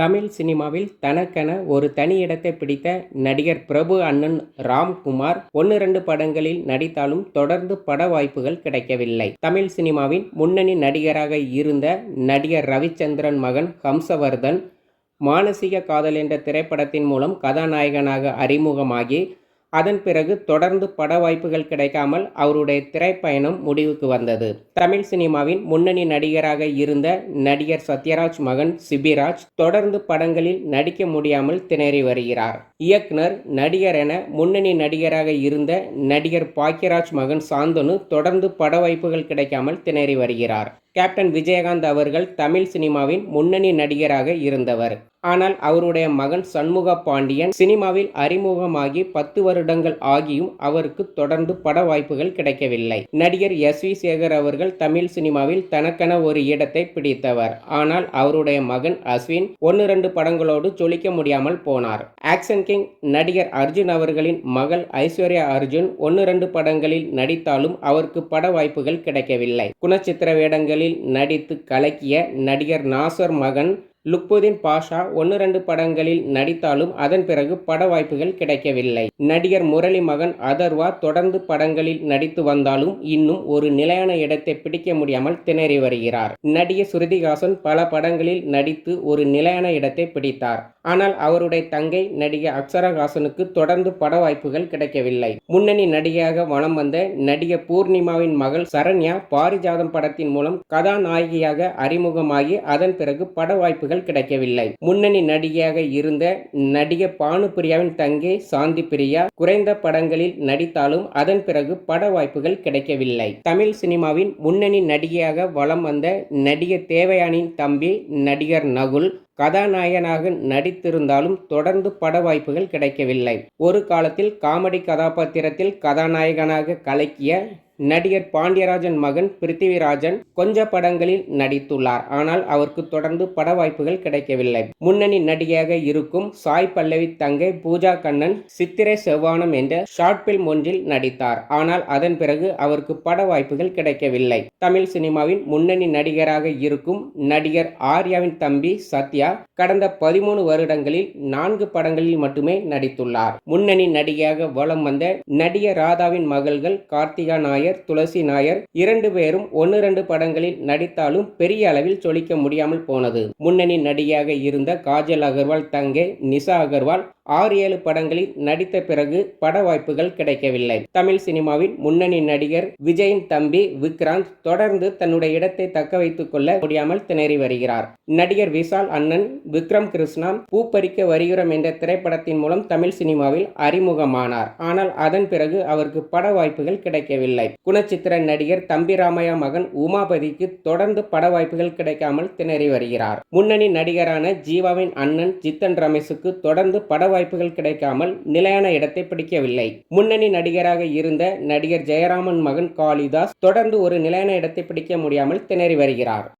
தமிழ் சினிமாவில் தனக்கென ஒரு தனி இடத்தை பிடித்த நடிகர் பிரபு அண்ணன் ராம்குமார் 1-2 படங்களில் நடித்தாலும் தொடர்ந்து பட வாய்ப்புகள் கிடைக்கவில்லை. தமிழ் சினிமாவின் முன்னணி நடிகராக இருந்த நடிகர் ரவிச்சந்திரன் மகன் ஹம்சவர்தன் மானசீக காதல் என்ற திரைப்படத்தின் மூலம் கதாநாயகனாக அறிமுகமாகி அதன் பிறகு தொடர்ந்து பட வாய்ப்புகள் கிடைக்காமல் அவருடைய திரைப்பயணம் முடிவுக்கு வந்தது. தமிழ் சினிமாவின் முன்னணி நடிகராக இருந்த நடிகர் சத்யராஜ் மகன் சிபிராஜ் தொடர்ந்து படங்களில் நடிக்க முடியாமல் திணறி வருகிறார். இயக்குனர், நடிகர் என முன்னணி நடிகராக இருந்த நடிகர் பாக்யராஜ் மகன் சாந்தனு தொடர்ந்து பட வாய்ப்புகள் கிடைக்காமல் திணறி வருகிறார். கேப்டன் விஜயகாந்த் அவர்கள் தமிழ் சினிமாவின் முன்னணி நடிகராக இருந்தவர். ஆனால் அவருடைய மகன் சண்முக பாண்டியன் சினிமாவில் அறிமுகமாகி 10 வருடங்கள் ஆகியும் அவருக்கு தொடர்ந்து பட வாய்ப்புகள் கிடைக்கவில்லை. நடிகர் எஸ்.வி. சேகர் அவர்கள் தமிழ் சினிமாவில் தனக்கென ஒரு இடத்தை பிடித்தவர். ஆனால் அவருடைய மகன் அஸ்வின் 1-2 படங்களோடு ஜொலிக்க முடியாமல் போனார். ஆக்சன் கிங் நடிகர் அர்ஜுன் அவர்களின் மகள் ஐஸ்வர்யா அர்ஜுன் 1-2 படங்களில் நடித்தாலும் அவருக்கு பட வாய்ப்புகள் கிடைக்கவில்லை. குணச்சித்திர வேடங்களில் நடித்து கலக்கிய நடிகர் நாசர் மகன் லுக்புதீன் பாஷா 1-2 படங்களில் நடித்தாலும் அதன் பிறகு பட வாய்ப்புகள் கிடைக்கவில்லை. நடிகர் முரளி மகன் அதர்வா தொடர்ந்து படங்களில் நடித்து வந்தாலும் இன்னும் ஒரு நிலையான இடத்தை பிடிக்க முடியாமல் திணறி வருகிறார். நடிகர் ஸ்ருதிஹாசன் பல படங்களில் நடித்து ஒரு நிலையான இடத்தை பிடித்தார். ஆனால் அவருடைய தங்கை நடிகை அக்ஷராஹாசனுக்கு தொடர்ந்து பட வாய்ப்புகள் கிடைக்கவில்லை. முன்னணி நடிகையாக வலம் வந்த நடிகர் பூர்ணிமாவின் மகள் சரண்யா பாரிஜாதம் படத்தின் மூலம் கதாநாயகியாக அறிமுகமாகி அதன் பிறகு பட வாய்ப்புகள் கிடைக்கவில்லை. முன்னணி நடிகையாக இருந்த நடிகர் பானுப்பிரியாவின் தங்கை சாந்தி பிரியா குறைந்த படங்களில் நடித்தாலும் அதன் பிறகு பட வாய்ப்புகள் கிடைக்கவில்லை. தமிழ் சினிமாவின் முன்னணி நடிகையாக வலம் வந்த நடிகர் தேவயானியின் தம்பி நடிகர் நகுல் கதாநாயகனாக நடித்திருந்தாலும் தொடர்ந்து பட வாய்ப்புகள் கிடைக்கவில்லை. ஒரு காலத்தில் காமெடி கதாபாத்திரத்தில் கதாநாயகனாக கலக்கிய நடிகர் பாண்டியராஜன் மகன் பிருத்திவிராஜன் கொஞ்ச படங்களில் நடித்துள்ளார். ஆனால் அவருக்கு தொடர்ந்து பட வாய்ப்புகள் கிடைக்கவில்லை. முன்னணி நடிகையாக இருக்கும் சாய் பல்லவி தங்கை பூஜா கண்ணன் சித்திரை செவ்வானம் என்ற ஷார்ட் பிலிம் ஒன்றில் நடித்தார். ஆனால் அதன் பிறகு அவருக்கு பட வாய்ப்புகள் கிடைக்கவில்லை. தமிழ் சினிமாவின் முன்னணி நடிகராக இருக்கும் நடிகர் ஆர்யாவின் தம்பி சத்யா கடந்த 13 வருடங்களில் 4 படங்களில் மட்டுமே நடித்துள்ளார். முன்னணி நடிகையாக வலம் வந்த நடிகர் ராதாவின் மகள்கள் கார்த்திகா நாயர், துளசி நாயர் 2 பேரும் 1-2 படங்களில் நடித்தாலும் பெரிய அளவில் ஜொலிக்க முடியாமல் போனது. முன்னணி நடிகையாக இருந்த காஜல் அகர்வால் தங்கை நிஷா அகர்வால் 6-7 படங்களில் நடித்த பிறகு பட வாய்ப்புகள் கிடைக்கவில்லை. தமிழ் சினிமாவின் முன்னணி நடிகர் விஜயின் தம்பி விக்ராந்த் தொடர்ந்து தன்னுடைய இடத்தை தக்க வைத்துக் கொள்ள முடியாமல் திணறி வருகிறார். நடிகர் விஷால் அண்ணன் விக்ரம் கிருஷ்ணா பூப்பறிக்க வருகிறோம் என்ற திரைப்படத்தின் மூலம் தமிழ் சினிமாவில் அறிமுகமானார். ஆனால் அதன் பிறகு அவருக்கு பட வாய்ப்புகள் கிடைக்கவில்லை. குணச்சித்திர நடிகர் தம்பி ராமையா மகன் உமாபதிக்கு தொடர்ந்து பட வாய்ப்புகள் கிடைக்காமல் திணறி வருகிறார். முன்னணி நடிகரான ஜீவாவின் அண்ணன் ஜித்தன் ரமேஷுக்கு தொடர்ந்து பட வாய்ப்புகள் கிடைக்காமல் நிலையான இடத்தை பிடிக்கவில்லை. முன்னணி நடிகராக இருந்த நடிகர் ஜெயராமன் மகன் காளிதாஸ் தொடர்ந்து ஒரு நிலையான இடத்தை பிடிக்க முடியாமல் திணறி வருகிறார்.